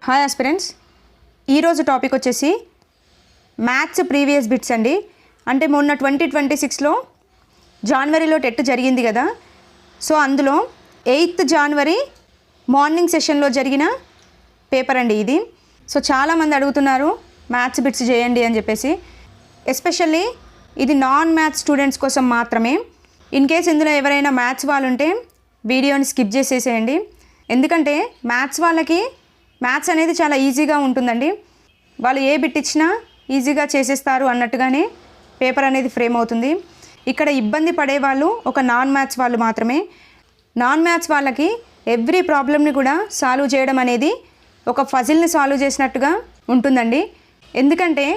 Hi aspirants, ఈరోజు topic వచ్చేసి maths previous bits అండి. అంటే మొన్న 2026లో జనవరిలో టెట్ జరిగింది కదా. సో అందులో 8th జనవరి మార్నింగ్ సెషన్లో జరిగిన పేపర్ అండి ఇది. సో చాలామంది అడుగుతున్నారు మ్యాథ్స్ బిట్స్ చేయండి అని చెప్పేసి. ఎస్పెషల్లీ ఇది నాన్ మ్యాథ్స్ స్టూడెంట్స్ కోసం మాత్రమే. ఇన్ కేస్ ఇందులో ఎవరైనా మ్యాథ్స్ వాళ్ళు ఉంటే వీడియోని స్కిప్ చేసేసేయండి. ఎందుకంటే మ్యాథ్స్ వాళ్ళకి మ్యాథ్స్ అనేది చాలా ఈజీగా ఉంటుందండి. వాళ్ళు ఏ బిట్ ఇచ్చినా ఈజీగా చేసేస్తారు అన్నట్టుగానే పేపర్ అనేది ఫ్రేమ్ అవుతుంది. ఇక్కడ ఇబ్బంది పడేవాళ్ళు ఒక నాన్ మ్యాథ్స్ వాళ్ళు మాత్రమే. నాన్ మ్యాథ్స్ వాళ్ళకి ఎవ్రీ ప్రాబ్లమ్ని కూడా సాల్వ్ చేయడం అనేది ఒక ఫజిల్ని సాల్వ్ చేసినట్టుగా ఉంటుందండి. ఎందుకంటే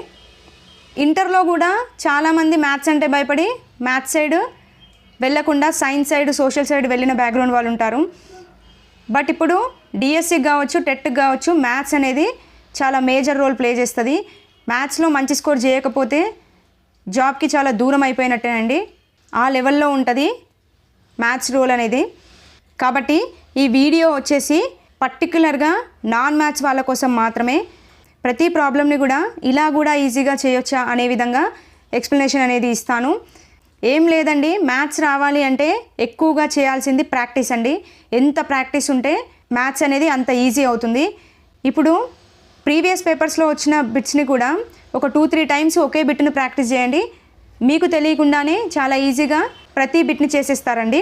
ఇంటర్లో కూడా చాలామంది మ్యాథ్స్ అంటే భయపడి మ్యాథ్స్ సైడ్ వెళ్ళకుండా సైన్స్ సైడ్ సోషల్ సైడ్ వెళ్ళిన బ్యాక్గ్రౌండ్ వాళ్ళు ఉంటారు. బట్ ఇప్పుడు డిఎస్సికి కావచ్చు టెట్కి కావచ్చు మ్యాథ్స్ అనేది చాలా మేజర్ రోల్ ప్లే చేస్తుంది. మ్యాథ్స్లో మంచి స్కోర్ చేయకపోతే జాబ్కి చాలా దూరం అయిపోయినట్టేనండి. ఆ లెవెల్లో ఉంటుంది మ్యాథ్స్ రోల్ అనేది. కాబట్టి ఈ వీడియో వచ్చేసి పర్టికులర్గా నాన్ మ్యాథ్స్ వాళ్ళ కోసం మాత్రమే. ప్రతి ప్రాబ్లమ్ని కూడా ఇలా కూడా ఈజీగా చేయొచ్చా అనే విధంగా ఎక్స్ప్లెనేషన్ అనేది ఇస్తాను. ఏం లేదండి, మ్యాథ్స్ రావాలి అంటే ఎక్కువగా చేయాల్సింది ప్రాక్టీస్ అండి. ఎంత ప్రాక్టీస్ ఉంటే మ్యాథ్స్ అనేది అంత ఈజీ అవుతుంది. ఇప్పుడు ప్రీవియస్ పేపర్స్లో వచ్చిన బిట్స్ని కూడా ఒక 2-3 టైమ్స్ ఒకే బిట్ని ప్రాక్టీస్ చేయండి. మీకు తెలియకుండానే చాలా ఈజీగా ప్రతి బిట్ని చేసేస్తారండి.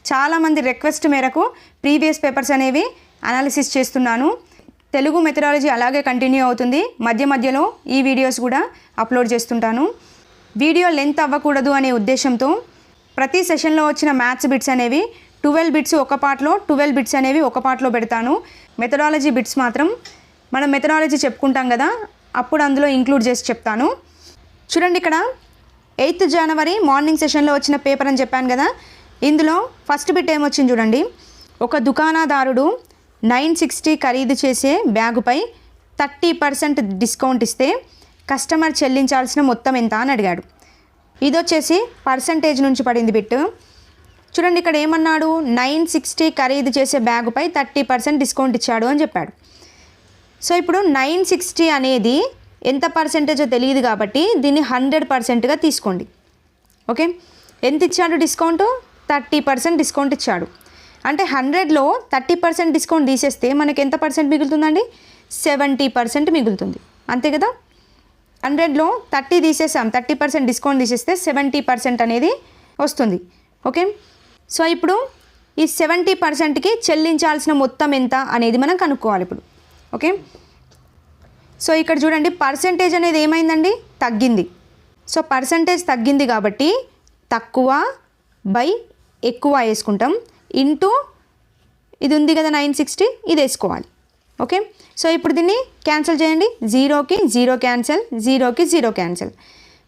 చాలామంది రిక్వెస్ట్ మేరకు ప్రీవియస్ పేపర్స్ అనేవి అనాలిసిస్ చేస్తున్నాను. తెలుగు మెథడాలజీ అలాగే కంటిన్యూ అవుతుంది. మధ్య మధ్యలో ఈ వీడియోస్ కూడా అప్లోడ్ చేస్తుంటాను. వీడియో లెంత్ అవ్వకూడదు అనే ఉద్దేశంతో ప్రతి సెషన్లో వచ్చిన మ్యాథ్స్ బిట్స్ అనేవి 12 బిట్స్ ఒక పార్ట్లో 12 బిట్స్ అనేవి ఒక పార్ట్లో పెడతాను. మెథడాలజీ బిట్స్ మాత్రం మనం మెథడాలజీ చెప్పుకుంటాం కదా, అప్పుడు అందులో ఇంక్లూడ్ చేసి చెప్తాను. చూడండి, ఇక్కడ 8th జనవరి మార్నింగ్ సెషన్లో వచ్చిన పేపర్ అని చెప్పాను కదా. ఇందులో ఫస్ట్ బిట్ ఏమొచ్చింది చూడండి. ఒక దుకాణదారుడు 960 ఖరీదు చేసే బ్యాగుపై 30% డిస్కౌంట్ ఇస్తే కస్టమర్ చెల్లించాల్సిన మొత్తం ఎంత అని అడిగాడు. ఇది వచ్చేసి పర్సంటేజ్ నుంచి పడింది బిట్. చూడండి, ఇక్కడ ఏమన్నాడు, 960 ఖరీదు చేసే బ్యాగుపై 30% డిస్కౌంట్ ఇచ్చాడు అని చెప్పాడు. సో ఇప్పుడు 960 అనేది ఎంత పర్సెంటేజో తెలియదు కాబట్టి దీన్ని 100%గా తీసుకోండి. ఓకే, ఎంత ఇచ్చాడు డిస్కౌంట్? 30% డిస్కౌంట్ ఇచ్చాడు. అంటే 100లో 30% డిస్కౌంట్ తీసేస్తే మనకి ఎంత పర్సెంట్ మిగులుతుందండి? 70% మిగులుతుంది. అంతే కదా. 100లో 30 తీసేసాం, 30% డిస్కౌంట్ తీసేస్తే 70% అనేది వస్తుంది. ఓకే, సో ఇప్పుడు ఈ 70%కి చెల్లించాల్సిన మొత్తం ఎంత అనేది మనం కనుక్కోవాలి ఇప్పుడు. ఓకే, సో ఇక్కడ చూడండి, పర్సెంటేజ్ అనేది ఏమైందండి? తగ్గింది. సో పర్సెంటేజ్ తగ్గింది కాబట్టి తక్కువ బై ఎక్కువ వేసుకుంటాం, ఇంటూ ఇది ఉంది కదా 960, ఇది వేసుకోవాలి. ఓకే, సో ఇప్పుడు దీన్ని క్యాన్సిల్ చేయండి. 0కి 0 క్యాన్సిల్, 0కి 0 క్యాన్సిల్.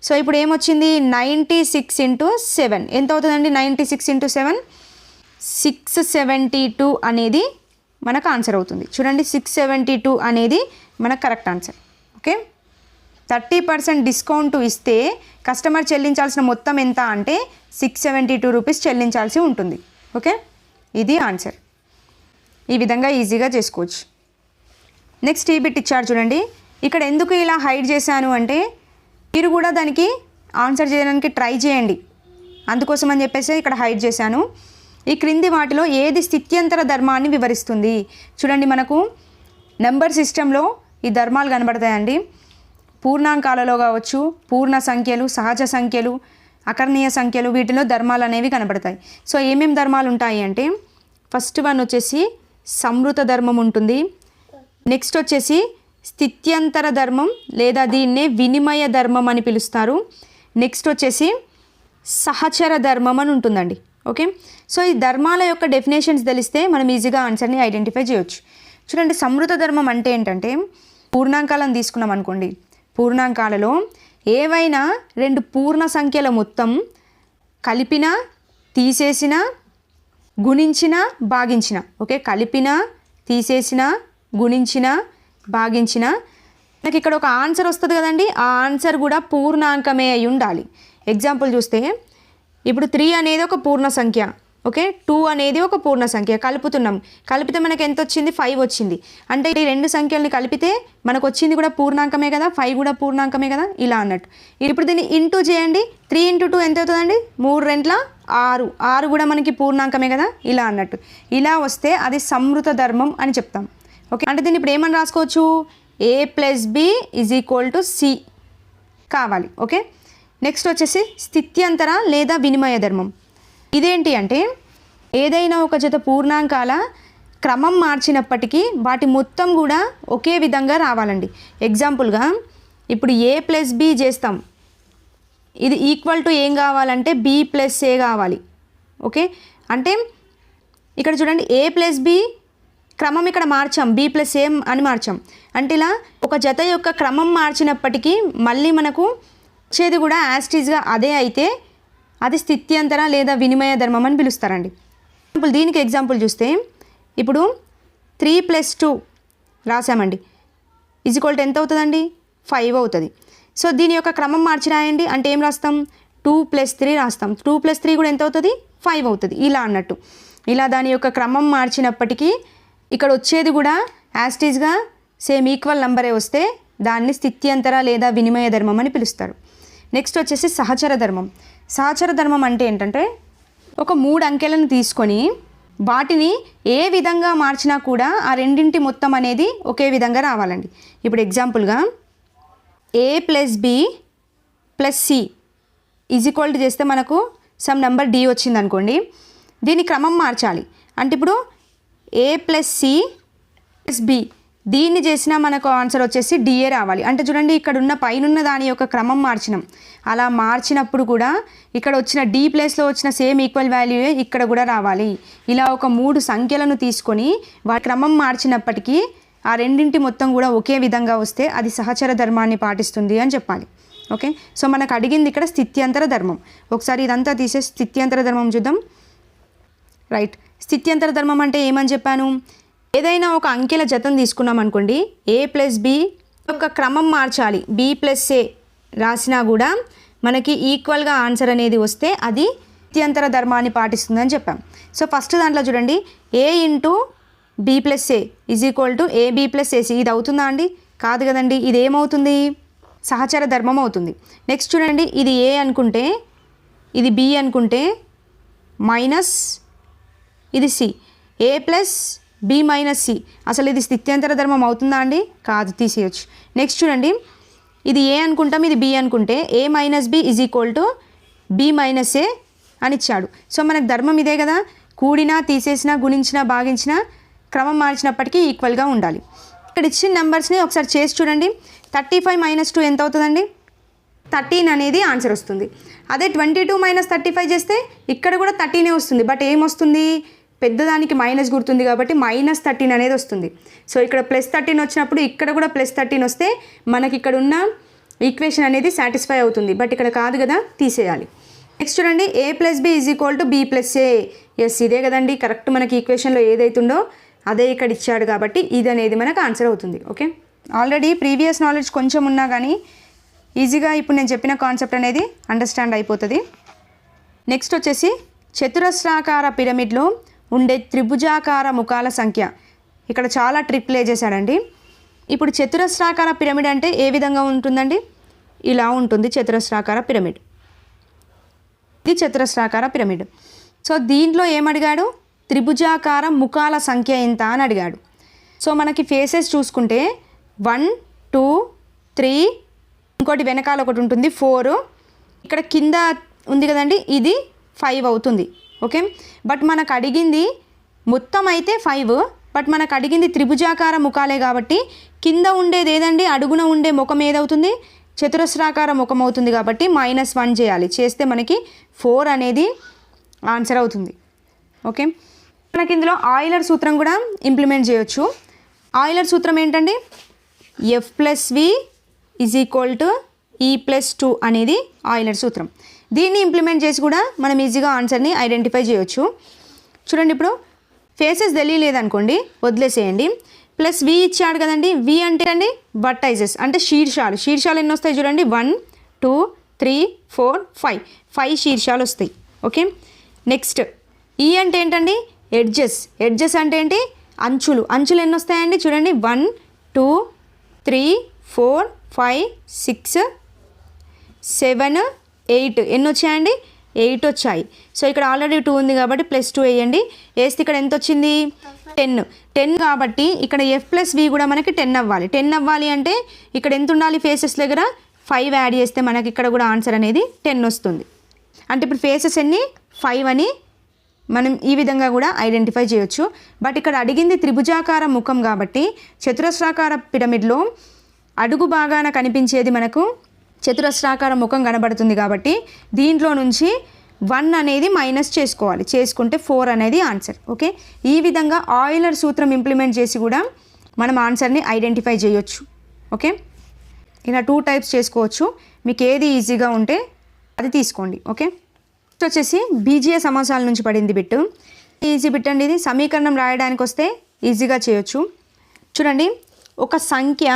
సో ఇప్పుడు ఏమొచ్చింది? 96 × 7 ఎంత అవుతుందండి? 96 × 7 672 అనేది మనకు ఆన్సర్ అవుతుంది. చూడండి, 672 అనేది మనకు కరెక్ట్ ఆన్సర్. ఓకే, 30% డిస్కౌంట్ ఇస్తే కస్టమర్ చెల్లించాల్సిన మొత్తం ఎంత అంటే 672 రూపీస్ చెల్లించాల్సి ఉంటుంది. ఓకే, ఇది ఆన్సర్. ఈ విధంగా ఈజీగా చేసుకోవచ్చు. నెక్స్ట్ ఈ బిట్ ఇచ్చాడు చూడండి. ఇక్కడ ఎందుకు ఇలా హైడ్ చేశాను అంటే మీరు కూడా దానికి ఆన్సర్ చేయడానికి ట్రై చేయండి, అందుకోసం అని చెప్పేసి ఇక్కడ హైడ్ చేశాను. ఈ క్రింది వాటిలో ఏది స్థిత్యంతర ధర్మాన్ని వివరిస్తుంది? చూడండి, మనకు నెంబర్ సిస్టంలో ఈ ధర్మాలు కనబడతాయండి. పూర్ణాంకాలలో కావచ్చు, పూర్ణ సంఖ్యలు, సహజ సంఖ్యలు, అకర్ణీయ సంఖ్యలు, వీటిలో ధర్మాలు అనేవి కనబడతాయి. సో ఏమేమి ధర్మాలు ఉంటాయి అంటే ఫస్ట్ వన్ వచ్చేసి సంవృత ధర్మం ఉంటుంది. నెక్స్ట్ వచ్చేసి స్థిత్యంతర ధర్మం లేదా దీన్నే వినిమయ ధర్మం అని పిలుస్తారు. నెక్స్ట్ వచ్చేసి సహచర ధర్మం అని ఉంటుందండి. ఓకే, సో ఈ ధర్మాల యొక్క డెఫినేషన్స్ తెలిస్తే మనం ఈజీగా ఆన్సర్ని ఐడెంటిఫై చేయొచ్చు. చూడండి, సంవృత ధర్మం అంటే ఏంటంటే పూర్ణాంకాలను తీసుకున్నాం అనుకోండి. పూర్ణాంకాలలో ఏవైనా 2 పూర్ణ సంఖ్యల మొత్తం కలిపిన, తీసేసిన, గుణించిన, భాగించిన. ఓకే, కలిపిన, తీసేసిన, గుణించిన, భాగించిన, నాకు ఇక్కడ ఒక ఆన్సర్ వస్తుంది కదండి. ఆ ఆన్సర్ కూడా పూర్ణాంకమే అయి ఉండాలి. ఎగ్జాంపుల్ చూస్తే ఇప్పుడు 3 అనేది ఒక పూర్ణ సంఖ్య, ఓకే 2 అనేది ఒక పూర్ణ సంఖ్య కలుపుతున్నాం, కలిపితే మనకి ఎంత వచ్చింది 5 వచ్చింది. అంటే ఈ రెండు సంఖ్యల్ని కలిపితే మనకు వచ్చింది కూడా పూర్ణాంకమే కదా, 5 కూడా పూర్ణాంకమే కదా, ఇలా అన్నట్టు. ఇప్పుడు దీన్ని ఇంటూ చేయండి, 3 × 2 ఎంత అవుతుందండి 3 రెంట్ల 6, 6 కూడా మనకి పూర్ణాంకమే కదా, ఇలా అన్నట్టు. ఇలా వస్తే అది సంవృత ధర్మం అని చెప్తాం. ఓకే, అంటే దీన్ని ఇప్పుడు ఏమని రాసుకోవచ్చు, a + b = c కావాలి. ఓకే, నెక్స్ట్ వచ్చేసి స్థిత్యంతర లేదా వినిమయ ధర్మం. ఇదేంటి అంటే ఏదైనా ఒక జత పూర్ణాంకాల క్రమం మార్చినప్పటికీ వాటి మొత్తం కూడా ఒకే విధంగా రావాలండి. ఎగ్జాంపుల్గా ఇప్పుడు a + b చేస్తాం, ఇది ఈక్వల్ టు ఏం కావాలంటే b + a కావాలి. ఓకే, అంటే ఇక్కడ చూడండి a + b క్రమం ఇక్కడ మార్చాం, b + a అని మార్చాం. అంటే ఇలా ఒక జత యొక్క క్రమం మార్చినప్పటికీ మళ్ళీ మనకు వచ్చేది కూడా యాస్టీజ్గా అదే అయితే అది స్థిత్యంతర లేదా వినిమయ ధర్మం అని పిలుస్తారండి. ఎగ్జాంపుల్ దీనికి ఎగ్జాంపుల్ చూస్తే ఇప్పుడు 3 + 2 రాసామండి, = ఎంత అవుతుందండి 5 అవుతుంది. సో దీని యొక్క క్రమం మార్చి రాయండి అంటే ఏం రాస్తాం, 2 + 3 రాస్తాం. 2 + 3 కూడా ఎంత అవుతుంది 5 అవుతుంది, ఇలా అన్నట్టు. ఇలా దాని యొక్క క్రమం మార్చినప్పటికీ ఇక్కడ వచ్చేది కూడా యాస్టీజ్గా సేమ్ ఈక్వల్ నంబరే వస్తే దాన్ని స్థిత్యంతర లేదా వినిమయ ధర్మం అని పిలుస్తారు. నెక్స్ట్ వచ్చేసి సహచర ధర్మం. సహచర ధర్మం అంటే ఏంటంటే ఒక 3 అంకెలను తీసుకొని వాటిని ఏ విధంగా మార్చినా కూడా ఆ రెండింటి మొత్తం అనేది ఒకే విధంగా రావాలండి. ఇప్పుడు ఎగ్జాంపుల్గా a + b + c = చేస్తే మనకు సమ్ నెంబర్ d వచ్చింది అనుకోండి, దీని క్రమం మార్చాలి. అంటే ఇప్పుడు a + c + b దీన్ని చేసినా మనకు ఆన్సర్ వచ్చేసి డిఏ రావాలి. అంటే చూడండి ఇక్కడ ఉన్న పైనున్న దాని యొక్క క్రమం మార్చినాం, అలా మార్చినప్పుడు కూడా ఇక్కడ వచ్చిన డి ప్లేస్లో వచ్చిన సేమ్ ఈక్వల్ వాల్యూయే ఇక్కడ కూడా రావాలి. ఇలా ఒక 3 సంఖ్యలను తీసుకొని వాటి క్రమం మార్చినప్పటికీ ఆ రెండింటి మొత్తం కూడా ఒకే విధంగా వస్తే అది సహచర ధర్మాన్ని పాటిస్తుంది అని చెప్పాలి. ఓకే, సో మనకు అడిగింది ఇక్కడ స్థిత్యంతర ధర్మం. ఒకసారి ఇదంతా తీసే స్థిత్యంతర ధర్మం చూద్దాం. రైట్, స్థిత్యంతర ధర్మం అంటే ఏమని చెప్పాను, ఏదైనా ఒక అంకెల జతను తీసుకున్నాం అనుకోండి, a + b యొక్క క్రమం మార్చాలి, b + a రాసినా కూడా మనకి ఈక్వల్గా ఆన్సర్ అనేది వస్తే అది స్థిత్యంతర ధర్మాన్ని పాటిస్తుందని చెప్పాం. సో ఫస్ట్ దాంట్లో చూడండి a × b + a = ab + ac, ఇది అవుతుందా అండి, కాదు కదండి, ఇది ఏమవుతుంది సహచర ధర్మం అవుతుంది. నెక్స్ట్ చూడండి ఇది a అనుకుంటే ఇది b అనుకుంటే మైనస్ ఇది c, a + b - c, అసలు ఇది స్థిత్యంతర ధర్మం అవుతుందా అండి, కాదు, తీసేయచ్చు. నెక్స్ట్ చూడండి ఇది a అనుకుంటాం, ఇది b అనుకుంటే a - b = b - a అని ఇచ్చాడు. సో మనకు ధర్మం ఇదే కదా, కూడినా తీసేసినా గుణించినా భాగించినా క్రమం మార్చినప్పటికీ ఈక్వల్గా ఉండాలి. ఇక్కడ ఇచ్చిన నెంబర్స్ని ఒకసారి చేసి చూడండి. 35 - 2 ఎంత అవుతుందండి, 13 అనేది ఆన్సర్ వస్తుంది. అదే 22 - 35 చేస్తే ఇక్కడ కూడా 13 వస్తుంది, బట్ ఏమొస్తుంది పెద్దదానికి మైనస్ గుర్తుంది కాబట్టి -13 అనేది వస్తుంది. సో ఇక్కడ +13 వచ్చినప్పుడు ఇక్కడ కూడా +13 వస్తే మనకి ఇక్కడ ఉన్న ఈక్వేషన్ అనేది సాటిస్ఫై అవుతుంది, బట్ ఇక్కడ కాదు కదా, తీసేయాలి. నెక్స్ట్ చూడండి a + b = b + a, yes ఇదే కదండి కరెక్ట్, మనకి ఈక్వేషన్లో ఏదైతుందో అదే ఇక్కడ ఇచ్చాడు కాబట్టి ఇది అనేది మనకు ఆన్సర్ అవుతుంది. ఓకే, ఆల్రెడీ ప్రీవియస్ నాలెడ్జ్ కొంచెం ఉన్నా కానీ ఈజీగా ఇప్పుడు నేను చెప్పిన కాన్సెప్ట్ అనేది అండర్స్టాండ్ అయిపోతుంది. నెక్స్ట్ వచ్చేసి చతురస్రాకార పిరమిడ్లో ఉండే త్రిభుజాకార ముఖాల సంఖ్య. ఇక్కడ చాలా ట్రిక్ ప్లే చేశాడండి. ఇప్పుడు చతురస్రాకార పిరమిడ్ అంటే ఏ విధంగా ఉంటుందండి, ఇలా ఉంటుంది చతురస్రాకార పిరమిడ్, ఇది చతురస్రాకార పిరమిడ్. సో దీంట్లో ఏమడిగాడు, త్రిభుజాకార ముఖాల సంఖ్య ఎంత అని అడిగాడు. సో మనకి ఫేసెస్ చూసుకుంటే 1 2 3, ఇంకోటి వెనకాల ఒకటి ఉంటుంది 4, ఇక్కడ కింద ఉంది కదండి ఇది 5 అవుతుంది. ఓకే, బట్ మనకు అడిగింది మొత్తం అయితే 5, బట్ మనకు అడిగింది త్రిభుజాకార ముఖాలే కాబట్టి కింద ఉండేది ఏదండి, అడుగున ఉండే ముఖం ఏదవుతుంది, చతురస్రాకార ముఖం అవుతుంది కాబట్టి -1 చేయాలి. చేస్తే మనకి 4 అనేది ఆన్సర్ అవుతుంది. ఓకే, మనకి ఇందులో ఆయిలర్ సూత్రం కూడా ఇంప్లిమెంట్ చేయొచ్చు. ఆయిలర్ సూత్రం ఏంటండి, f + v = e + 2 అనేది ఆయిలర్ సూత్రం. దీన్ని ఇంప్లిమెంట్ చేసి కూడా మనం ఈజీగా ఆన్సర్ని ఐడెంటిఫై చేయొచ్చు. చూడండి ఇప్పుడు ఫేసెస్ తెలియలేదనుకోండి వదిలేసేయండి, +v ఇచ్చాడు కదండి, v అంటే అండి వర్టైజెస్ అంటే శీర్షాలు. శీర్షాలు ఎన్ని వస్తాయి చూడండి, 1 2 3 4 5 శీర్షాలు వస్తాయి. ఓకే, నెక్స్ట్ ఈ అంటే ఏంటండి ఎడ్జెస్. ఎడ్జెస్ అంటే ఏంటి అంచులు. అంచులు ఎన్ని వస్తాయండి చూడండి 1 2 3 4 5 6 7 8 ఎన్ని వచ్చాయండి 8 వచ్చాయి. సో ఇక్కడ ఆల్రెడీ 2 ఉంది కాబట్టి +2 వేయండి. వేస్తే ఇక్కడ ఎంత వచ్చింది 10 కాబట్టి ఇక్కడ F+V కూడా మనకి 10 అవ్వాలి. 10 అవ్వాలి అంటే ఇక్కడ ఎంత ఉండాలి ఫేసెస్ దగ్గర 5 యాడ్ చేస్తే మనకి ఇక్కడ కూడా ఆన్సర్ అనేది 10 వస్తుంది. అంటే ఇప్పుడు ఫేసెస్ ఎన్ని 5 అని మనం ఈ విధంగా కూడా ఐడెంటిఫై చేయొచ్చు. బట్ ఇక్కడ అడిగింది త్రిభుజాకార ముఖం కాబట్టి చతురస్రాకార పిరమిడ్లో అడుగు భాగాన కనిపించేది మనకు చతురస్రాకార ముఖం కనబడుతుంది కాబట్టి దీంట్లో నుంచి 1 అనేది మైనస్ చేసుకోవాలి. చేసుకుంటే 4 అనేది ఆన్సర్. ఓకే, ఈ విధంగా ఆయిలర్ సూత్రం ఇంప్లిమెంట్ చేసి కూడా మనం ఆన్సర్ని ఐడెంటిఫై చేయొచ్చు. ఓకే, ఇలా 2 టైప్స్ చేసుకోవచ్చు. మీకు ఏది ఈజీగా ఉంటే అది తీసుకోండి. ఓకే, వచ్చేసి బీజీయ సమాసాల నుంచి పడింది బిట్. ఈజీ బిట్ అండి ఇది. సమీకరణం రాయడానికి వస్తే ఈజీగా చేయొచ్చు. చూడండి, ఒక సంఖ్య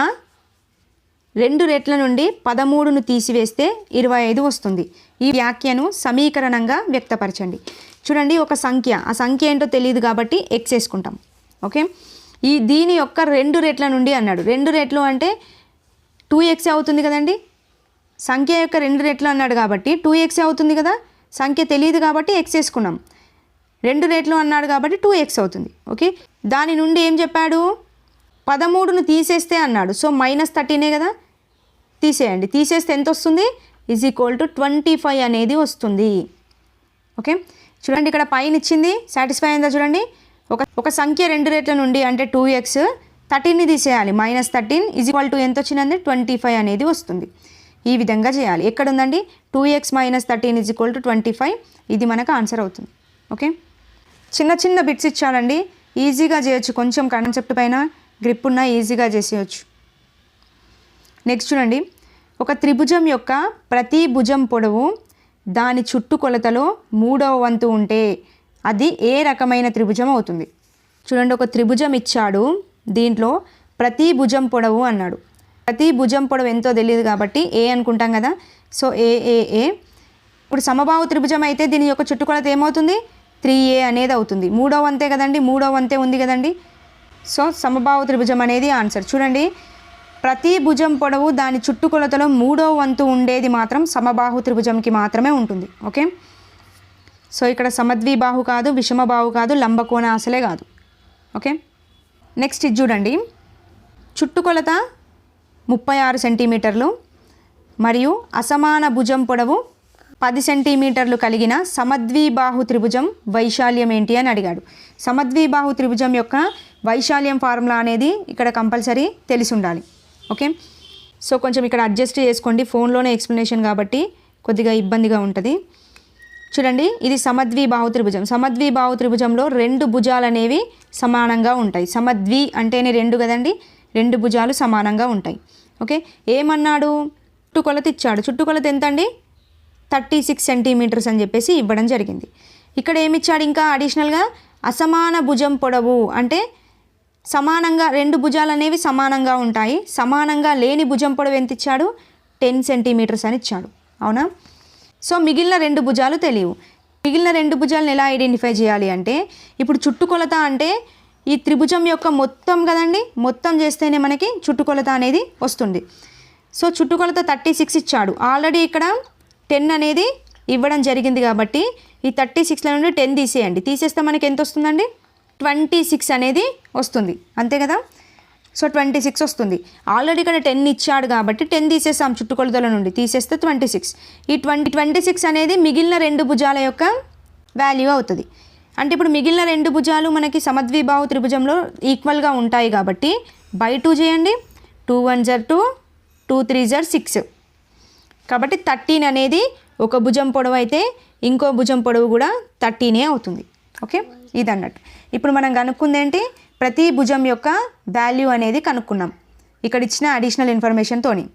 2 రెట్ల నుండి 13ను తీసివేస్తే 25 వస్తుంది. ఈ వ్యాఖ్యను సమీకరణంగా వ్యక్తపరచండి. చూడండి, ఒక సంఖ్య, ఆ సంఖ్య ఏంటో తెలియదు కాబట్టి x వేసుకుంటాం. ఓకే, దీని యొక్క 2 రెట్ల నుండి అన్నాడు. 2 రెట్లు అంటే 2x అవుతుంది కదండి. సంఖ్య యొక్క 2 రెట్లు అన్నాడు కాబట్టి 2x అవుతుంది కదా. సంఖ్య తెలియదు కాబట్టి x వేసుకున్నాం. 2 రెట్లు అన్నాడు కాబట్టి 2x అవుతుంది. ఓకే, దాని నుండి ఏం చెప్పాడు 13ను తీసేస్తే అన్నాడు. సో -13 కదా, తీసేయండి. తీసేస్తే ఎంత వస్తుంది =25 అనేది వస్తుంది. ఓకే, చూడండి ఇక్కడ పైన ఇచ్చింది సాటిస్ఫై అయిందా చూడండి. ఒక సంఖ్య 2 రెట్ల నుండి అంటే 2x, 13ని తీసేయాలి. -13 ఎంత వచ్చిందండి 25 అనేది వస్తుంది. ఈ విధంగా చేయాలి. ఎక్కడ ఉందండి 2x - 13 = 25. ఇది మనకు ఆన్సర్ అవుతుంది. ఓకే, చిన్న చిన్న బిట్స్ ఇచ్చానండి, ఈజీగా చేయొచ్చు. కొంచెం కాన్సెప్ట్ పైన గ్రిప్ ఉన్న ఈజీగా చేసేయచ్చు. నెక్స్ట్ చూడండి, ఒక త్రిభుజం యొక్క ప్రతి భుజం పొడవు దాని చుట్టుకొలతలో 3వ వంతు ఉంటే అది ఏ రకమైన త్రిభుజం అవుతుంది. చూడండి, ఒక త్రిభుజం ఇచ్చాడు, దీంట్లో ప్రతి భుజం పొడవు అన్నాడు. ప్రతి భుజం పొడవు ఎంతో తెలియదు కాబట్టి ఏ అనుకుంటాం కదా. సో ఏ. ఇప్పుడు సమబాహు త్రిభుజం అయితే దీని యొక్క చుట్టుకొలత ఏమవుతుంది 3a అనేది అవుతుంది. 3వ వంతే కదండి, 3వ వంతే ఉంది కదండి. సో సమబాహు త్రిభుజం అనేది ఆన్సర్. చూడండి, ప్రతి భుజం పొడవు దాని చుట్టుకొలతలో 3వ వంతు ఉండేది మాత్రం సమబాహు త్రిభుజంకి మాత్రమే ఉంటుంది. ఓకే, సో ఇక్కడ సమద్విబాహు కాదు, విషమబాహు కాదు, లంబకోణ అసలే కాదు. ఓకే, నెక్స్ట్ ఇది చూడండి, చుట్టుకొలత 36 సెంటీమీటర్లు మరియు అసమాన భుజం పొడవు 10 సెంటీమీటర్లు కలిగిన సమద్విబాహు త్రిభుజం వైశాల్యం ఏంటి అని అడిగాడు. సమద్విబాహు త్రిభుజం యొక్క వైశాల్యం ఫార్ములా అనేది ఇక్కడ కంపల్సరీ తెలిసి ఉండాలి. ఓకే, సో కొంచెం ఇక్కడ అడ్జస్ట్ చేసుకోండి, ఫోన్లోనే ఎక్స్ప్లెనేషన్ కాబట్టి కొద్దిగా ఇబ్బందిగా ఉంటుంది. చూడండి, ఇది సమద్విబాహు త్రిభుజం. సమద్విబాహు త్రిభుజంలో 2 భుజాలు అనేవి సమానంగా ఉంటాయి. సమద్వి అంటేనే 2 కదండి, 2 భుజాలు సమానంగా ఉంటాయి. ఓకే, ఏమన్నాడు చుట్టుకొలత ఇచ్చాడు. చుట్టుకొలత ఎంత అండి 36 సెంటీమీటర్స్ అని చెప్పేసి ఇవ్వడం జరిగింది. ఇక్కడ ఏమిచ్చాడు ఇంకా అడిషనల్గా అసమాన భుజం పొడవు అంటే సమానంగా 2 భుజాలు అనేవి సమానంగా ఉంటాయి. సమానంగా లేని భుజం పొడవు ఎంత ఇచ్చాడు 10 సెంటీమీటర్స్ అని ఇచ్చాడు. అవునా, సో మిగిలిన 2 భుజాలు తెలియవు. మిగిలిన 2 భుజాలను ఎలా ఐడెంటిఫై చేయాలి అంటే ఇప్పుడు చుట్టుకొలత అంటే ఈ త్రిభుజం యొక్క మొత్తం కదండి, మొత్తం చేస్తేనే మనకి చుట్టుకొలత అనేది వస్తుంది. సో చుట్టుకొలత 36 ఇచ్చాడు. ఆల్రెడీ ఇక్కడ 10 అనేది ఇవ్వడం జరిగింది కాబట్టి ఈ 36లో నుండి 10 తీసేయండి. తీసేస్తే మనకి ఎంత వస్తుందండి 26 అనేది వస్తుంది. అంతే కదా, సో 26 వస్తుంది. ఆల్రెడీ ఇక్కడ 10 ఇచ్చాడు కాబట్టి 10 తీసేస్తాం చుట్టుకొలతల నుండి, తీసేస్తే 26. ఈ 26 అనేది మిగిలిన 2 భుజాల యొక్క వాల్యూ అవుతుంది. అంటే ఇప్పుడు మిగిలిన 2 భుజాలు మనకి సమద్విబాహు త్రిభుజంలో ఈక్వల్గా ఉంటాయి కాబట్టి బై 2 చేయండి. 2 1 = 2, 2 3 = 6. కాబట్టి 13 అనేది ఒక భుజం పొడవు అయితే ఇంకో భుజం పొడవు కూడా 13 అవుతుంది. ఓకే, ఇది అన్నట్టు. ఇప్పుడు మనం కనుక్కుంది ఏంటి ప్రతి భుజం యొక్క వాల్యూ అనేది కనుక్కున్నాం ఇక్కడ ఇచ్చిన అడిషనల్ ఇన్ఫర్మేషన్తోని.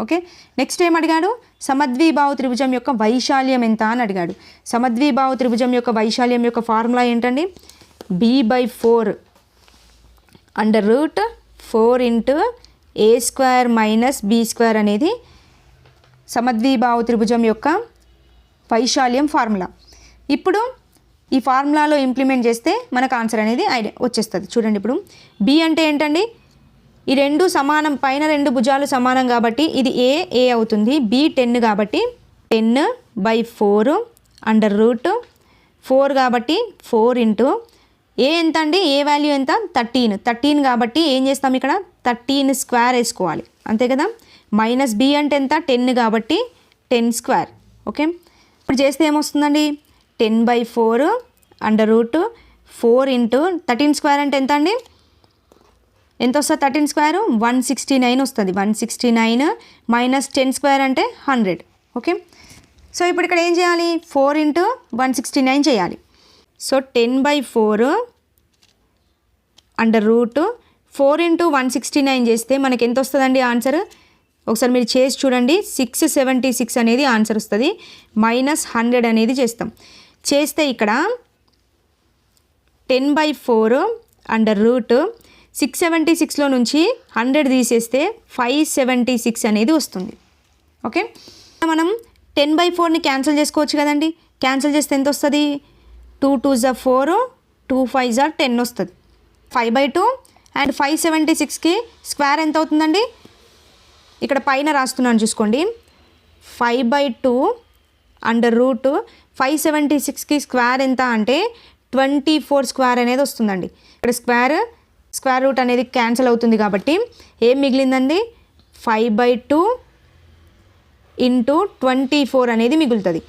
ఓకే, నెక్స్ట్ ఏం అడిగాడు సమద్విబాహు త్రిభుజం యొక్క వైశాల్యం ఎంత అని అడిగాడు. సమద్విబాహు త్రిభుజం యొక్క వైశాల్యం యొక్క ఫార్ములా ఏంటండి b/4 √4 × a² - b² అనేది సమద్విబాహు త్రిభుజం యొక్క వైశాల్యం ఫార్ములా. ఇప్పుడు ఈ ఫార్ములాలో ఇంప్లిమెంట్ చేస్తే మనకు ఆన్సర్ అనేది ఐడియా వచ్చేస్తుంది. చూడండి ఇప్పుడు బి అంటే ఏంటండి, ఈ రెండు సమానం, పైన రెండు భుజాలు సమానం కాబట్టి ఇది ఏ అవుతుంది. బి 10 కాబట్టి 10/4 √4 కాబట్టి 4 ఇంటూ ఏ ఎంత అండి, ఏ వాల్యూ ఎంత 13 కాబట్టి ఏం చేస్తాం ఇక్కడ 13 స్క్వేర్ వేసుకోవాలి అంతే కదా. మైనస్ బి అంటే ఎంత 10 కాబట్టి 10 స్క్వేర్. ఓకే, ఇప్పుడు చేస్తే ఏమొస్తుందండి 10/4 √4 ఇంటూ 13 స్క్వేర్ అంటే ఎంత అండి, ఎంత వస్తుంది 13 స్క్వేర్ 169 వస్తుంది. 169 మైనస్ 10 స్క్వేర్ అంటే 100. ఓకే, సో ఇప్పుడు ఇక్కడ ఏం చేయాలి 4 ఇంటూ 169 చేయాలి. సో 10/4 √4 ఇంటూ 169 చేస్తే మనకి ఎంత వస్తుందండి ఆన్సర్, ఒకసారి మీరు చేసి చూడండి. 676 అనేది ఆన్సర్ వస్తుంది. మైనస్ 100 అనేది చేస్తాం. చేస్తే ఇక్కడ 10/4 √676లో నుంచి 100 తీసేస్తే 576 అనేది వస్తుంది. ఓకే, మనం 10/4ని క్యాన్సిల్ చేసుకోవచ్చు కదండి. క్యాన్సిల్ చేస్తే ఎంత వస్తుంది 2 2s 4 2 5s 10 వస్తుంది. 5/2 అండ్ 576కి స్క్వేర్ ఎంత అవుతుందండి, ఇక్కడ పైన రాస్తున్నాను చూసుకోండి. 5/2 √576కి స్క్వేర్ ఎంత అంటే 24 స్క్వేర్ అనేది వస్తుందండి. ఇక్కడ స్క్వేర్ రూట్ అనేది క్యాన్సిల్ అవుతుంది కాబట్టి ఏం మిగిలిందండి 5/2 ఇంటూ 24 అనేది మిగులుతుంది.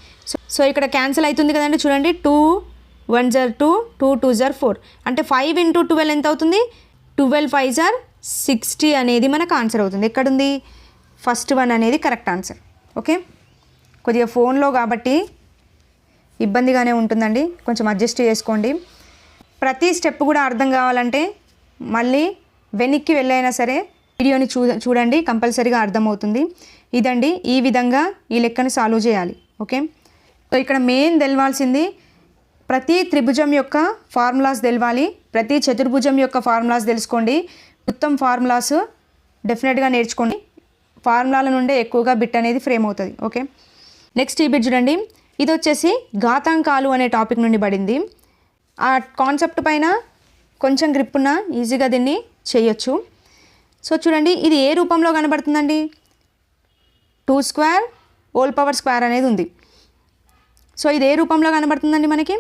సో ఇక్కడ క్యాన్సిల్ అవుతుంది కదండి. చూడండి 2 1s 2 2 2s 4 అంటే 5 ఇంటూ 12 ఎంత అవుతుంది 12 5s 60 అనేది మనకు ఆన్సర్ అవుతుంది. ఎక్కడుంది ఫస్ట్ వన్ అనేది కరెక్ట్ ఆన్సర్. ఓకే, కొద్దిగా ఫోన్లో కాబట్టి ఇబ్బందిగానే ఉంటుందండి, కొంచెం అడ్జస్ట్ చేసుకోండి. ప్రతి స్టెప్ కూడా అర్థం కావాలంటే మళ్ళీ వెనక్కి వెళ్ళైనా సరే వీడియోని చూడండి, కంపల్సరీగా అర్థమవుతుంది. ఇదండి, ఈ విధంగా ఈ లెక్కను సాల్వ్ చేయాలి. ఓకే, సో ఇక్కడ మెయిన్ తెలవాల్సింది ప్రతి త్రిభుజం యొక్క ఫార్ములాస్ తెలవాలి, ప్రతి చతుర్భుజం యొక్క ఫార్ములాస్ తెలుసుకోండి. మొత్తం ఫార్ములాస్ డెఫినెట్గా నేర్చుకోండి. ఫార్ములాల నుండే ఎక్కువగా బిట్ అనేది ఫ్రేమ్ అవుతుంది. ఓకే, నెక్స్ట్ ఈ బిట్ చూడండి. ఇది వచ్చేసి ఘాతాంకాలు అనే టాపిక్ నుండి పడింది. ఆ కాన్సెప్ట్ పైన కొంచెం గ్రిప్ ఉన్న ఈజీగా దీన్ని చేయొచ్చు. సో చూడండి ఇది ఏ రూపంలో కనబడుతుందండి 2² హోల్ పవర్ స్క్వేర్ అనేది ఉంది. సో ఇది ఏ రూపంలో కనబడుతుందండి మనకి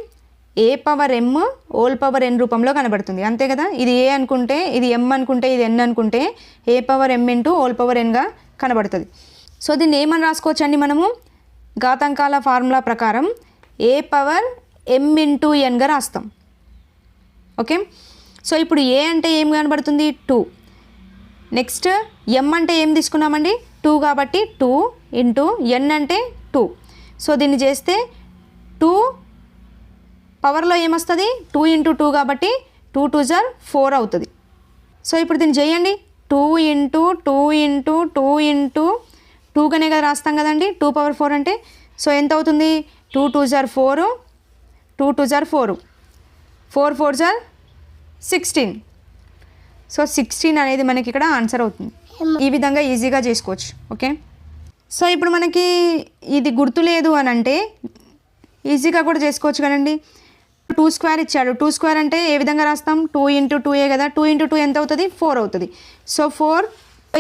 a⁴m హోల్ పవర్ n రూపంలో కనబడుతుంది అంతే కదా. ఇది ఏ అనుకుంటే ఇది m అనుకుంటే ఇది n అనుకుంటే a⁴m ఇంటూ హోల్ పవర్ nగా కనబడుతుంది. సో దీన్ని ఏమని రాసుకోవచ్చండి మనము ఘాతాంకాల ఫార్ములా ప్రకారం a⁴m ఇంటూ nగా రాస్తాం. ఓకే, సో ఇప్పుడు ఏ అంటే ఏం కనబడుతుంది 2, నెక్స్ట్ m అంటే ఏం తీసుకున్నామండి 2 కాబట్టి 2 ఇంటూ n అంటే 2. సో దీన్ని చేస్తే 2 పవర్లో ఏమొస్తుంది 2 ఇంటూ 2 కాబట్టి 2 2s 4 అవుతుంది. సో ఇప్పుడు దీన్ని చేయండి 2 ఇంటూ 2 ఇంటూ 2 ఇంటూ 2గానే కదా రాస్తాం కదండి 2⁴ అంటే. సో ఎంత అవుతుంది 2 2s 4 2 2s 4 4 4s 16. సో 16 అనేది మనకి ఇక్కడ ఆన్సర్ అవుతుంది. ఈ విధంగా ఈజీగా చేసుకోవచ్చు. ఓకే, సో ఇప్పుడు మనకి ఇది గుర్తులేదు అని అంటే ఈజీగా కూడా చేసుకోవచ్చు కదండి. 2² ఇచ్చాడు, 2² అంటే ఏ విధంగా రాస్తాం 2 ఇంటూ 2 కదా, 2 ఇంటూ 2 ఎంత అవుతుంది 4 అవుతుంది. సో 4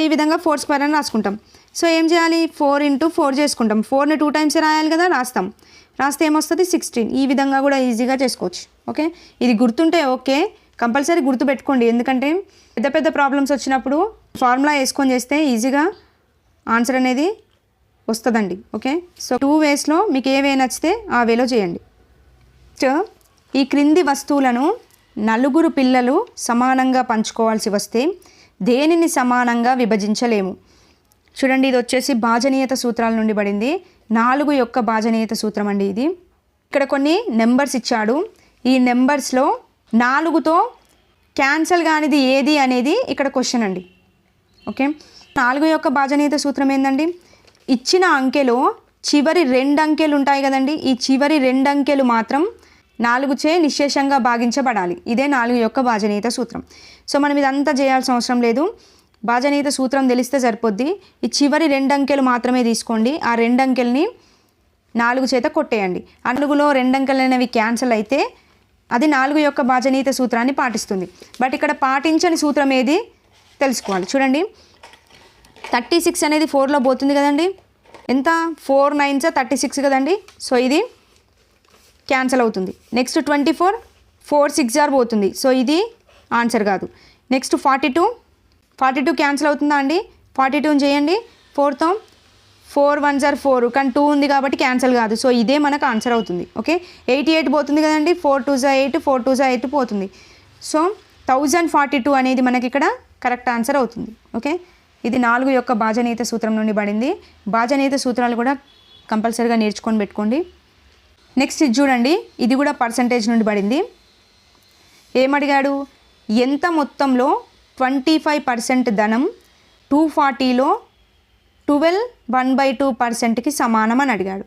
ఈ విధంగా 4² అని రాసుకుంటాం. సో ఏం చేయాలి 4 ఇంటూ 4 చేసుకుంటాం, 4ని 2 టైమ్స్ రాయాలి కదా, రాస్తే ఏమొస్తుంది 16. ఈ విధంగా కూడా ఈజీగా చేసుకోవచ్చు. ఓకే, ఇది గుర్తుంటే ఓకే, కంపల్సరీ గుర్తుపెట్టుకోండి, ఎందుకంటే పెద్ద పెద్ద ప్రాబ్లమ్స్ వచ్చినప్పుడు ఫార్ములా వేసుకొని చేస్తే ఈజీగా ఆన్సర్ అనేది వస్తుందండి. ఓకే, సో 2 వేస్లో మీకు ఏ వే నచ్చితే ఆ వేలో చేయండి. ఈ క్రింది వస్తువులను 4 పిల్లలు సమానంగా పంచుకోవాల్సి వస్తే దేనిని సమానంగా విభజించలేము. చూడండి ఇది వచ్చేసి భాజనీయత సూత్రాల నుండి పడింది. 4 యొక్క భాజనీయత సూత్రం అండి ఇది. ఇక్కడ కొన్ని నెంబర్స్ ఇచ్చాడు, ఈ నెంబర్స్లో 4తో క్యాన్సల్ కానిది ఏది అనేది ఇక్కడ క్వశ్చన్ అండి. ఓకే, 4 యొక్క భాజనీయత సూత్రం ఏందండి, ఇచ్చిన అంకెలో చివరి 2 అంకెలు ఉంటాయి కదండి, ఈ చివరి 2 అంకెలు మాత్రం 4చే నిశ్శేషంగా భాగించబడాలి. ఇదే 4 యొక్క భాజనీయత సూత్రం. సో మనం ఇదంతా చేయాల్సిన అవసరం లేదు, భాజనీయత సూత్రం తెలిస్తే సరిపోద్ది. ఈ చివరి 2 అంకెలు మాత్రమే తీసుకోండి, ఆ 2 అంకెల్ని 4 చేత కొట్టేయండి. 4లో 2 అంకెలనేవి క్యాన్సిల్ అయితే అది 4 యొక్క బీజగణిత సూత్రాన్ని పాటిస్తుంది. బట్ ఇక్కడ పాటించని సూత్రం ఏది తెలుసుకోవాలి. చూడండి 36 అనేది 4లో పోతుంది కదండి. ఎంత 4 9s 36 కదండి. సో ఇది క్యాన్సిల్ అవుతుంది. నెక్స్ట్ 24 4 6 పోతుంది. సో ఇది ఆన్సర్ కాదు. నెక్స్ట్ 42 క్యాన్సిల్ అవుతుందా అండి. 42 చేయండి 4తో 4 1s 4 కానీ 2 ఉంది కాబట్టి క్యాన్సిల్ కాదు. సో ఇదే మనకు ఆన్సర్ అవుతుంది. ఓకే 88 పోతుంది కదండి. 4 2s 8 4 2s 8 పోతుంది. సో 1042 అనేది మనకి ఇక్కడ కరెక్ట్ ఆన్సర్ అవుతుంది. ఓకే ఇది 4 యొక్క బీజగణిత సూత్రం నుండి పడింది. బీజగణిత సూత్రాలు కూడా కంపల్సరీగా నేర్చుకొని పెట్టుకోండి. నెక్స్ట్ ఇది చూడండి, ఇది కూడా పర్సంటేజ్ నుండి పడింది. ఏమడిగాడు, ఎంత మొత్తంలో 25% ధనం 240లో 12 1/2%కి సమానం అని అడిగాడు.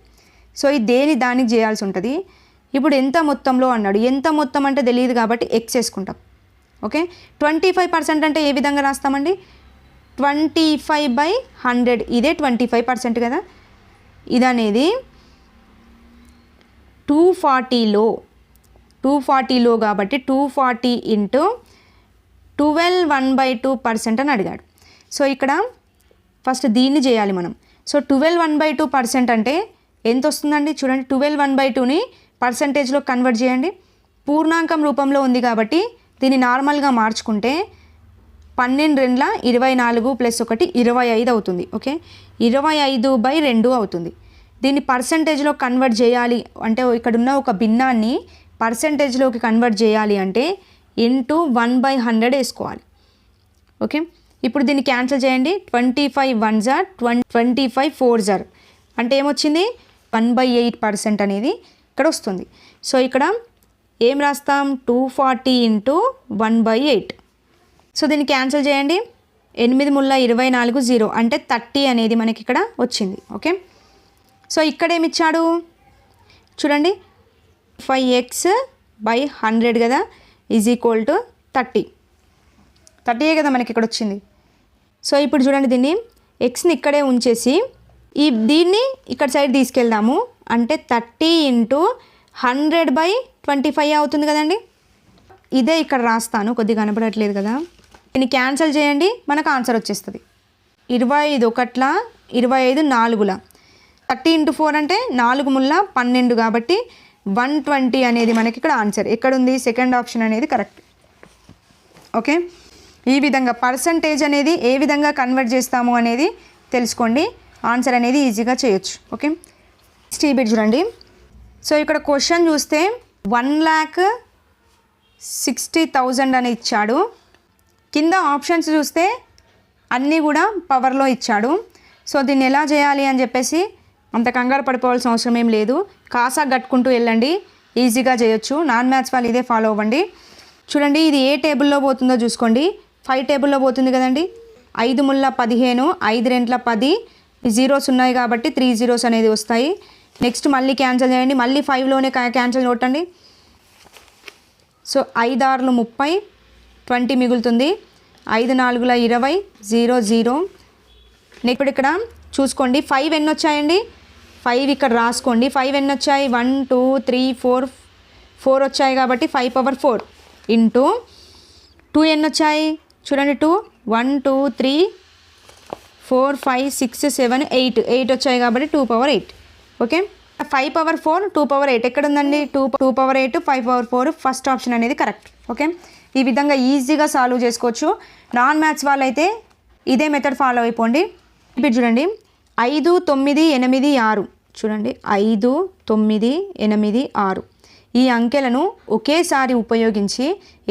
సో ఇది దానికి చేయాల్సి ఉంటుంది. ఇప్పుడు ఎంత మొత్తంలో అన్నాడు. ఎంత మొత్తం అంటే తెలియదు కాబట్టి ఎక్స్ వేసుకుంటాం. ఓకే 25% అంటే ఏ విధంగా రాస్తామండి, 25/100 ఇదే 25% కదా. ఇది అనేది 240లో కాబట్టి 240 × 12 1/2% అని అడిగాడు. సో ఇక్కడ ఫస్ట్ దీన్ని చేయాలి మనం. సో 12 1/2% అంటే ఎంత వస్తుందండి. చూడండి 12 1/2ని పర్సంటేజ్లో కన్వర్ట్ చేయండి. పూర్ణాంకం రూపంలో ఉంది కాబట్టి దీన్ని నార్మల్గా మార్చుకుంటే 12 24 + 1 25 అవుతుంది. ఓకే 25/2 అవుతుంది. దీన్ని పర్సంటేజ్లో కన్వర్ట్ చేయాలి అంటే ఇక్కడ ఉన్న ఒక భిన్నాన్ని పర్సంటేజ్లోకి కన్వర్ట్ చేయాలి అంటే ఇంటూ 1/100 వేసుకోవాలి. ఓకే ఇప్పుడు దీన్ని క్యాన్సిల్ చేయండి. 25 1s 25 4s అంటే ఏమొచ్చింది 1/8% అనేది ఇక్కడ వస్తుంది. సో ఇక్కడ ఏం రాస్తాం 240 × 1/8. సో దీన్ని క్యాన్సిల్ చేయండి. 8 ముళ్ళ 24 0 అంటే 30 అనేది మనకి ఇక్కడ వచ్చింది. ఓకే సో ఇక్కడ ఏమి ఇచ్చాడు చూడండి 5x/100 కదా = 30 కదా మనకి ఇక్కడ వచ్చింది. సో ఇప్పుడు చూడండి దీన్ని ఎక్స్ని ఇక్కడే ఉంచేసి దీన్ని ఇక్కడ సైడ్ తీసుకెళ్దాము అంటే 30 × 100/25 అవుతుంది కదండి. ఇదే ఇక్కడ రాస్తాను, కొద్దిగా కనపడట్లేదు కదా. దీన్ని క్యాన్సిల్ చేయండి మనకు ఆన్సర్ వచ్చేస్తుంది. 25 1 25 4 30 × 4 అంటే 4 ముళ్ళ 12 కాబట్టి 120 అనేది మనకి ఇక్కడ ఆన్సర్. ఎక్కడుంది సెకండ్ ఆప్షన్ అనేది కరెక్ట్. ఓకే ఈ విధంగా పర్సంటేజ్ అనేది ఏ విధంగా కన్వర్ట్ చేస్తాము అనేది తెలుసుకోండి. ఆన్సర్ అనేది ఈజీగా చేయొచ్చు. ఓకే నెక్స్ట్ ఈ బిట్ చూడండి. సో ఇక్కడ క్వశ్చన్ చూస్తే 1,60,000 అని ఇచ్చాడు. కింద ఆప్షన్స్ చూస్తే అన్నీ కూడా పవర్లో ఇచ్చాడు. సో దీన్ని ఎలా చేయాలి అని చెప్పేసి అంత కంగారు పడిపోవాల్సిన అవసరం ఏం లేదు. కాసా కట్టుకుంటూ వెళ్ళండి, ఈజీగా చేయొచ్చు. నాన్ మ్యాథ్స్ వాళ్ళు ఇదే ఫాలో అవ్వండి. చూడండి ఇది ఏ టేబుల్లో పోతుందో చూసుకోండి. 5 టేబుల్లో పోతుంది కదండి. 5 ముళ్ళ 15 5 రెంట్ల 10 జీరోస్ ఉన్నాయి కాబట్టి 3 zeros అనేది వస్తాయి. నెక్స్ట్ మళ్ళీ క్యాన్సిల్ చేయండి. మళ్ళీ 5లోనే క్యాన్సిల్ కొట్టండి. సో 5 6 30 20 మిగులుతుంది. 5 4 20 0 0. ఇప్పుడు ఇక్కడ చూసుకోండి 5 ఎన్ని వచ్చాయండి, 5 ఇక్కడ రాసుకోండి. 5 ఎన్ని వచ్చాయి 1 2 3 4 వచ్చాయి కాబట్టి 5/4 ఇంటూ 2 ఎన్ని వచ్చాయి చూడండి 2 1 2 3 4 5 6 7 8 వచ్చాయి కాబట్టి 2/8. ఓకే 5/4 2/8 ఎక్కడ ఉందండి 2/8 5/4 ఫస్ట్ ఆప్షన్ అనేది కరెక్ట్. ఓకే ఈ విధంగా ఈజీగా సాల్వ్ చేసుకోవచ్చు. నాన్ మ్యాథ్స్ వాళ్ళైతే ఇదే మెథడ్ ఫాలో అయిపోండి. ఇప్పుడు చూడండి 5 9 8 6 చూడండి 5 9 8 6 ఈ అంకెలను ఒకేసారి ఉపయోగించి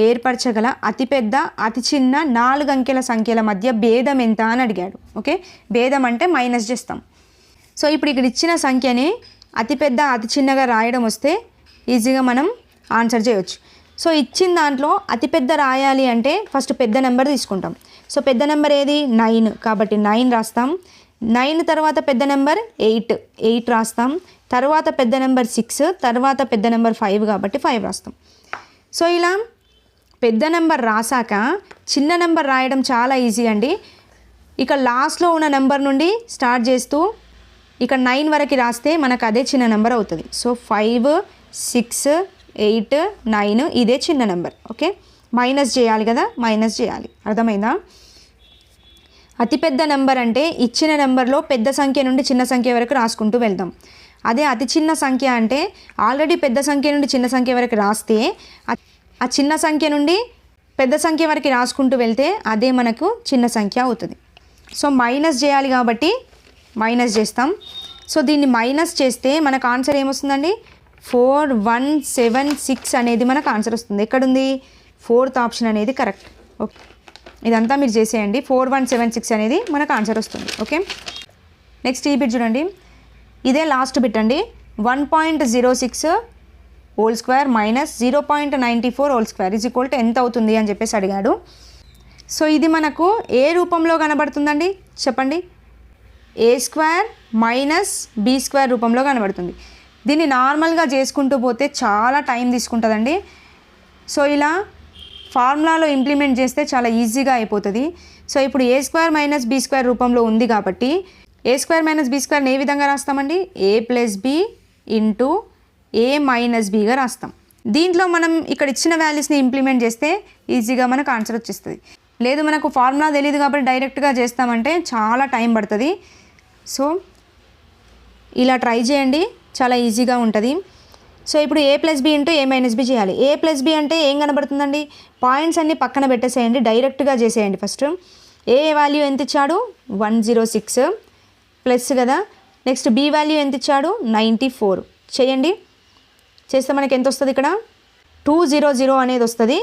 ఏర్పరచగల అతిపెద్ద అతి చిన్న 4 అంకెల సంఖ్యల మధ్య భేదం ఎంత అని అడిగాడు. ఓకే భేదం అంటే మైనస్ చేస్తాం. సో ఇప్పుడు ఇక్కడ ఇచ్చిన సంఖ్యని అతిపెద్ద అతి చిన్నగా రాయడం వస్తే ఈజీగా మనం ఆన్సర్ చేయొచ్చు. సో ఇచ్చిన దాంట్లో అతిపెద్ద రాయాలి అంటే ఫస్ట్ పెద్ద నెంబర్ తీసుకుంటాం. సో పెద్ద నెంబర్ ఏది 9 కాబట్టి 9 రాస్తాం. 9 తర్వాత పెద్ద నెంబర్ 8 రాస్తాం. తర్వాత పెద్ద నెంబర్ 6 తర్వాత పెద్ద నెంబర్ 5 కాబట్టి 5 రాస్తాం. సో ఇలా పెద్ద నెంబర్ రాసాక చిన్న నెంబర్ రాయడం చాలా ఈజీ అండి. ఇక లాస్ట్లో ఉన్న నెంబర్ నుండి స్టార్ట్ చేస్తూ ఇక్కడ 9 వరకు రాస్తే మనకు అదే చిన్న నెంబర్ అవుతుంది. సో 5, 6, 8, 9 ఇదే చిన్న నెంబర్. ఓకే, మైనస్ చేయాలి కదా, మైనస్ చేయాలి. అర్థమైందా? అతిపెద్ద నెంబర్ అంటే ఇచ్చిన నెంబర్లో పెద్ద సంఖ్య నుండి చిన్న సంఖ్య వరకు రాసుకుంటూ వెళ్దాం. అదే అతి చిన్న సంఖ్య అంటే ఆల్రెడీ పెద్ద సంఖ్య నుండి చిన్న సంఖ్య వరకు రాస్తే ఆ చిన్న సంఖ్య నుండి పెద్ద సంఖ్య వరకు రాసుకుంటూ వెళ్తే అదే మనకు చిన్న సంఖ్య అవుతుంది. సో మైనస్ చేయాలి కాబట్టి మైనస్ చేస్తాం. సో దీన్ని మైనస్ చేస్తే మనకు ఆన్సర్ ఏమొస్తుందండి? 4176 అనేది మనకు ఆన్సర్ వస్తుంది. ఎక్కడుంది? 4th ఆప్షన్ అనేది కరెక్ట్. ఓకే, ఇదంతా మీరు చేసేయండి. 4176 అనేది మనకు ఆన్సర్ వస్తుంది. ఓకే, నెక్స్ట్ ఈ బిట్ చూడండి. ఇదే లాస్ట్ బిట్ అండి. 1.06 whole square minus 0.94 whole square is equal to ఎంత అవుతుంది అని చెప్పేసి అడిగాడు. సో ఇది మనకు ఏ రూపంలో కనబడుతుందండి చెప్పండి? ఏ స్క్వేర్ మైనస్ బి స్క్వేర్ రూపంలో కనబడుతుంది. దీన్ని నార్మల్గా చేసుకుంటూ పోతే చాలా టైం తీసుకుంటుందండి. సో ఇలా ఫార్ములాలో ఇంప్లిమెంట్ చేస్తే చాలా ఈజీగా అయిపోతుంది. సో ఇప్పుడు ఏ స్క్వేర్ మైనస్ బి స్క్వేర్ రూపంలో ఉంది కాబట్టి ఏ స్క్వేర్ మైనస్ బి స్క్వేర్ని ఏ విధంగా రాస్తామండి? ఏ ప్లస్ బి ఇంటూ ఏ మైనస్ బిగా రాస్తాం. దీంట్లో మనం ఇక్కడ ఇచ్చిన వాల్యూస్ని ఇంప్లిమెంట్ చేస్తే ఈజీగా మనకు ఆన్సర్ వచ్చేస్తుంది. లేదు మనకు ఫార్ములా తెలియదు కాబట్టి డైరెక్ట్గా చేస్తామంటే చాలా టైం పడుతుంది. సో ఇలా ట్రై చేయండి, చాలా ఈజీగా ఉంటుంది. సో ఇప్పుడు ఏ ప్లస్ బి ఇంటూ ఏ మైనస్ బి చేయాలి. ఏ ప్లస్ బి అంటే ఏం కనబడుతుందండి? పాయింట్స్ అన్నీ పక్కన పెట్టేసేయండి, డైరెక్ట్గా చేసేయండి. ఫస్ట్ ఏ వాల్యూ ఎంత ఇచ్చాడు? 106 ప్లస్ కదా. నెక్స్ట్ బి వాల్యూ ఎంత ఇచ్చాడు? 94 చేయండి. చేస్తే మనకి ఎంత వస్తుంది? ఇక్కడ 200 అనేది వస్తుంది.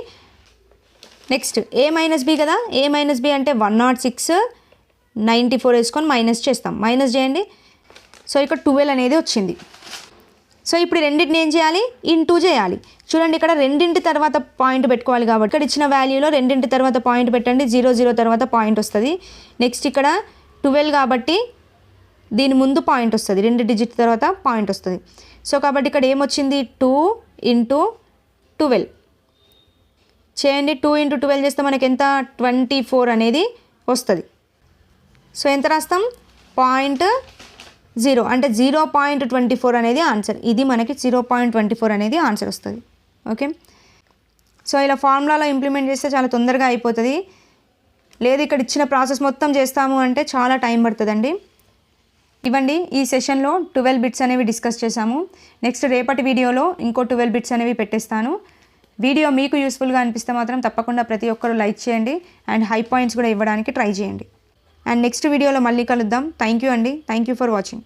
నెక్స్ట్ ఏ మైనస్ బి కదా. ఏ మైనస్ బి అంటే 106 94 వేసుకొని మైనస్ చేస్తాం. మైనస్ చేయండి. సో ఇక్కడ 12 అనేది వచ్చింది. సో ఇప్పుడు రెండింటిని ఏం చేయాలి? ఇంటూ చేయాలి. చూడండి ఇక్కడ రెండింటి తర్వాత పాయింట్ పెట్టుకోవాలి కాబట్టి ఇక్కడ ఇచ్చిన వాల్యూలో రెండింటి తర్వాత పాయింట్ పెట్టండి. 00 తర్వాత పాయింట్ వస్తుంది. నెక్స్ట్ ఇక్కడ 12 కాబట్టి దీని ముందు పాయింట్ వస్తుంది, 2 డిజిట్ తర్వాత పాయింట్ వస్తుంది. సో కాబట్టి ఇక్కడ ఏమొచ్చింది? 2 ఇంటూ 12 చేయండి. 2 ఇంటూ 12 చేస్తే మనకి ఎంత? 24 అనేది వస్తుంది. సో ఎంత రాస్తాం? 0.0 అంటే 0.24 అనేది ఆన్సర్. ఇది మనకి 0.24 అనేది ఆన్సర్ వస్తుంది. ఓకే, సో ఇలా ఫార్ములాలో ఇంప్లిమెంట్ చేస్తే చాలా తొందరగా అయిపోతుంది. లేదు ఇక్కడ ఇచ్చిన ప్రాసెస్ మొత్తం చేస్తాము అంటే చాలా టైం పడుతుందండి. ఇవ్వండి ఈ సెషన్లో 12 బిట్స్ అనేవి డిస్కస్ చేశాము. నెక్స్ట్ రేపటి వీడియోలో ఇంకో 12 బిట్స్ అనేవి పెట్టేస్తాను. వీడియో మీకు యూస్ఫుల్గా అనిపిస్తే మాత్రం తప్పకుండా ప్రతి ఒక్కరు లైక్ చేయండి అండ్ హై పాయింట్స్ కూడా ఇవ్వడానికి ట్రై చేయండి. అండ్ నెక్స్ట్ వీడియోలో మళ్ళీ కలుద్దాం. థ్యాంక్ యూ అండి. Thank you for watching.